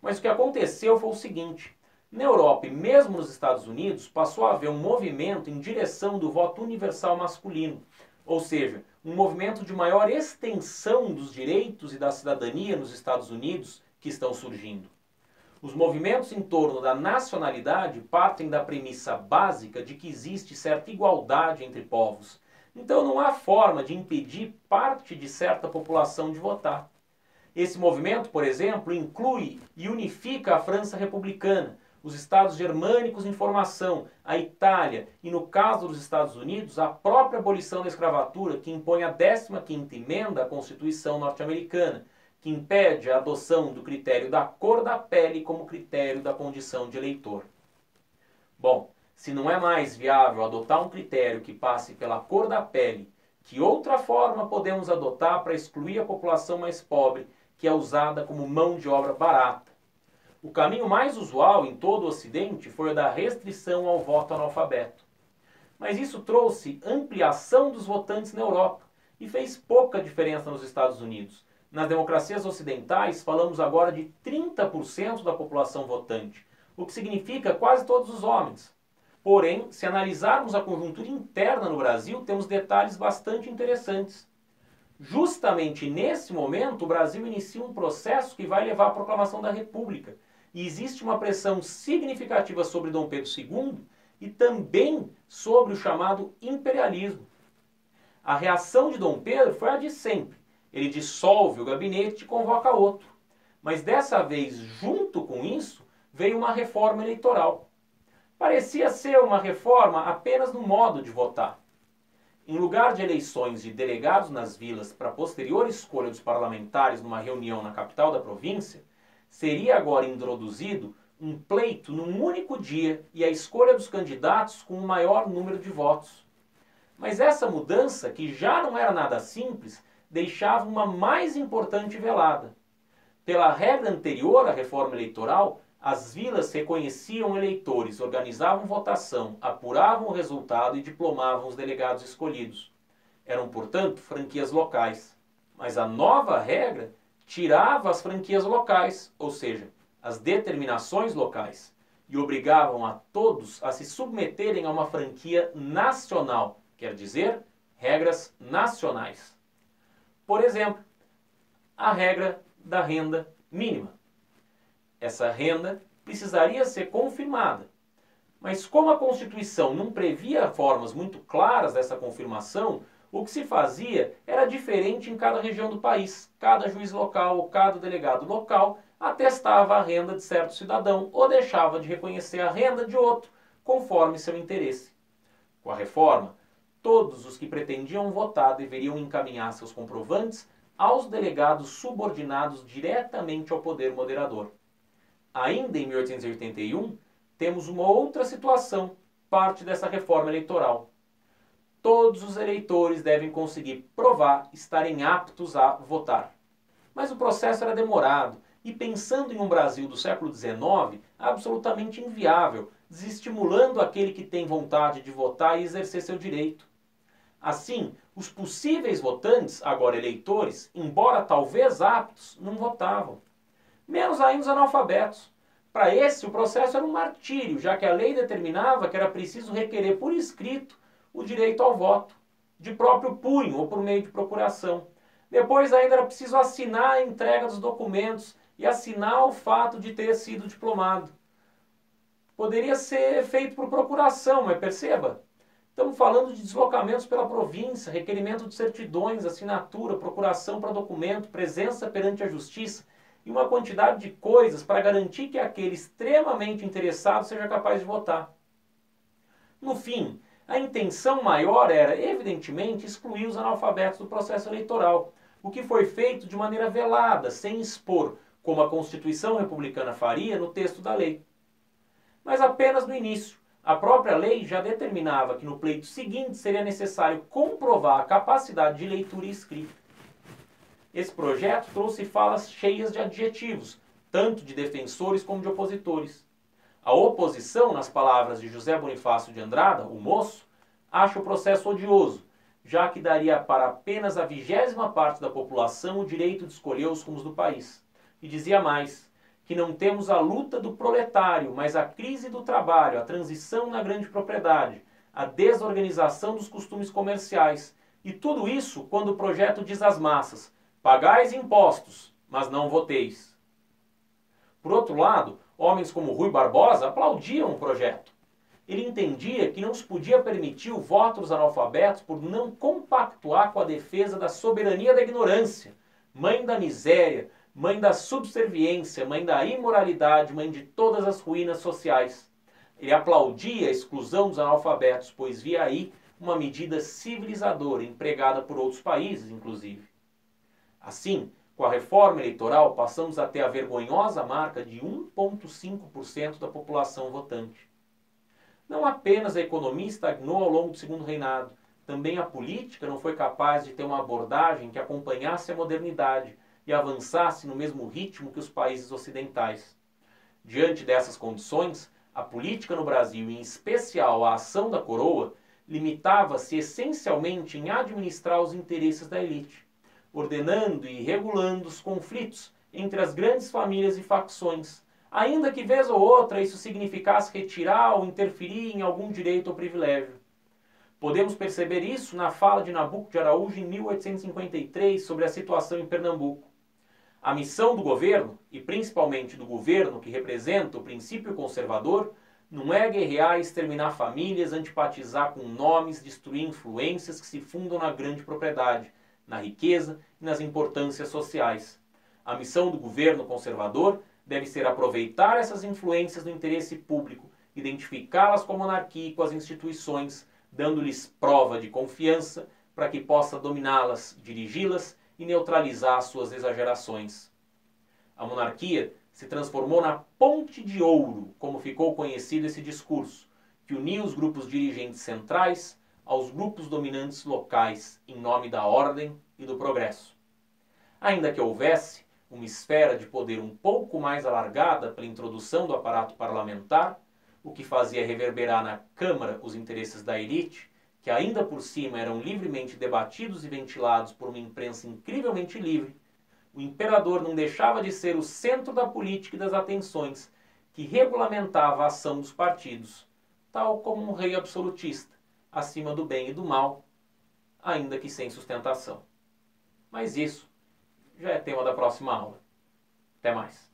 Mas o que aconteceu foi o seguinte: na Europa e mesmo nos Estados Unidos passou a haver um movimento em direção do voto universal masculino, ou seja, um movimento de maior extensão dos direitos e da cidadania nos Estados Unidos que estão surgindo. Os movimentos em torno da nacionalidade partem da premissa básica de que existe certa igualdade entre povos. Então não há forma de impedir parte de certa população de votar. Esse movimento, por exemplo, inclui e unifica a França republicana, os estados germânicos em formação, a Itália e, no caso dos Estados Unidos, a própria abolição da escravatura, que impõe a 15ª emenda à Constituição norte-americana, que impede a adoção do critério da cor da pele como critério da condição de eleitor. Bom, se não é mais viável adotar um critério que passe pela cor da pele, que outra forma podemos adotar para excluir a população mais pobre, que é usada como mão de obra barata? O caminho mais usual em todo o Ocidente foi o da restrição ao voto analfabeto. Mas isso trouxe ampliação dos votantes na Europa e fez pouca diferença nos Estados Unidos. Nas democracias ocidentais, falamos agora de 30% da população votante, o que significa quase todos os homens. Porém, se analisarmos a conjuntura interna no Brasil, temos detalhes bastante interessantes. Justamente nesse momento, o Brasil inicia um processo que vai levar à proclamação da República. E existe uma pressão significativa sobre Dom Pedro II e também sobre o chamado imperialismo. A reação de Dom Pedro foi a de sempre. Ele dissolve o gabinete e convoca outro. Mas dessa vez, junto com isso, veio uma reforma eleitoral. Parecia ser uma reforma apenas no modo de votar. Em lugar de eleições de delegados nas vilas para posterior escolha dos parlamentares numa reunião na capital da província, seria agora introduzido um pleito num único dia e a escolha dos candidatos com o maior número de votos. Mas essa mudança, que já não era nada simples, deixava uma mais importante velada. Pela regra anterior à reforma eleitoral, as vilas reconheciam eleitores, organizavam votação, apuravam o resultado e diplomavam os delegados escolhidos. Eram, portanto, franquias locais. Mas a nova regra tirava as franquias locais, ou seja, as determinações locais, e obrigavam a todos a se submeterem a uma franquia nacional, quer dizer, regras nacionais. Por exemplo, a regra da renda mínima. Essa renda precisaria ser confirmada. Mas como a Constituição não previa formas muito claras dessa confirmação, o que se fazia era diferente em cada região do país. Cada juiz local ou cada delegado local atestava a renda de certo cidadão ou deixava de reconhecer a renda de outro, conforme seu interesse. Com a reforma, todos os que pretendiam votar deveriam encaminhar seus comprovantes aos delegados subordinados diretamente ao poder moderador. Ainda em 1881, temos uma outra situação, parte dessa reforma eleitoral. Todos os eleitores devem conseguir provar estarem aptos a votar. Mas o processo era demorado e, pensando em um Brasil do século XIX, absolutamente inviável, desestimulando aquele que tem vontade de votar e exercer seu direito. Assim, os possíveis votantes, agora eleitores, embora talvez aptos, não votavam. Menos ainda os analfabetos. Para esse, o processo era um martírio, já que a lei determinava que era preciso requerer por escrito o direito ao voto, de próprio punho ou por meio de procuração. Depois ainda era preciso assinar a entrega dos documentos e assinar o fato de ter sido diplomado. Poderia ser feito por procuração, mas perceba, estamos falando de deslocamentos pela província, requerimento de certidões, assinatura, procuração para documento, presença perante a justiça e uma quantidade de coisas para garantir que aquele extremamente interessado seja capaz de votar. No fim, a intenção maior era, evidentemente, excluir os analfabetos do processo eleitoral, o que foi feito de maneira velada, sem expor, como a Constituição republicana faria no texto da lei. Mas apenas no início. A própria lei já determinava que no pleito seguinte seria necessário comprovar a capacidade de leitura e escrita. Esse projeto trouxe falas cheias de adjetivos, tanto de defensores como de opositores. A oposição, nas palavras de José Bonifácio de Andrada, o moço, acha o processo odioso, já que daria para apenas a 20ª parte da população o direito de escolher os rumos do país. E dizia mais, que não temos a luta do proletário, mas a crise do trabalho, a transição na grande propriedade, a desorganização dos costumes comerciais. E tudo isso quando o projeto diz às massas: pagais impostos, mas não voteis. Por outro lado, homens como Rui Barbosa aplaudiam o projeto. Ele entendia que não se podia permitir o voto dos analfabetos por não compactuar com a defesa da soberania da ignorância, mãe da miséria, mãe da subserviência, mãe da imoralidade, mãe de todas as ruínas sociais. Ele aplaudia a exclusão dos analfabetos, pois via aí uma medida civilizadora, empregada por outros países, inclusive. Assim, com a reforma eleitoral, passamos a ter a vergonhosa marca de 1,5% da população votante. Não apenas a economia estagnou ao longo do segundo reinado, também a política não foi capaz de ter uma abordagem que acompanhasse a modernidade e avançasse no mesmo ritmo que os países ocidentais. Diante dessas condições, a política no Brasil, em especial a ação da coroa, limitava-se essencialmente em administrar os interesses da elite, ordenando e regulando os conflitos entre as grandes famílias e facções, ainda que vez ou outra isso significasse retirar ou interferir em algum direito ou privilégio. Podemos perceber isso na fala de Nabuco de Araújo em 1853 sobre a situação em Pernambuco. A missão do governo, e principalmente do governo que representa o princípio conservador, não é guerrear e exterminar famílias, antipatizar com nomes, destruir influências que se fundam na grande propriedade, na riqueza e nas importâncias sociais. A missão do governo conservador deve ser aproveitar essas influências no interesse público, identificá-las com a monarquia e com as instituições, dando-lhes prova de confiança para que possa dominá-las, dirigi-las e neutralizar suas exagerações. A monarquia se transformou na ponte de ouro, como ficou conhecido esse discurso, que unia os grupos dirigentes centrais aos grupos dominantes locais, em nome da ordem e do progresso. Ainda que houvesse uma esfera de poder um pouco mais alargada pela introdução do aparato parlamentar, o que fazia reverberar na Câmara os interesses da elite, que ainda por cima eram livremente debatidos e ventilados por uma imprensa incrivelmente livre, o imperador não deixava de ser o centro da política e das atenções, que regulamentava a ação dos partidos, tal como um rei absolutista, acima do bem e do mal, ainda que sem sustentação. Mas isso já é tema da próxima aula. Até mais.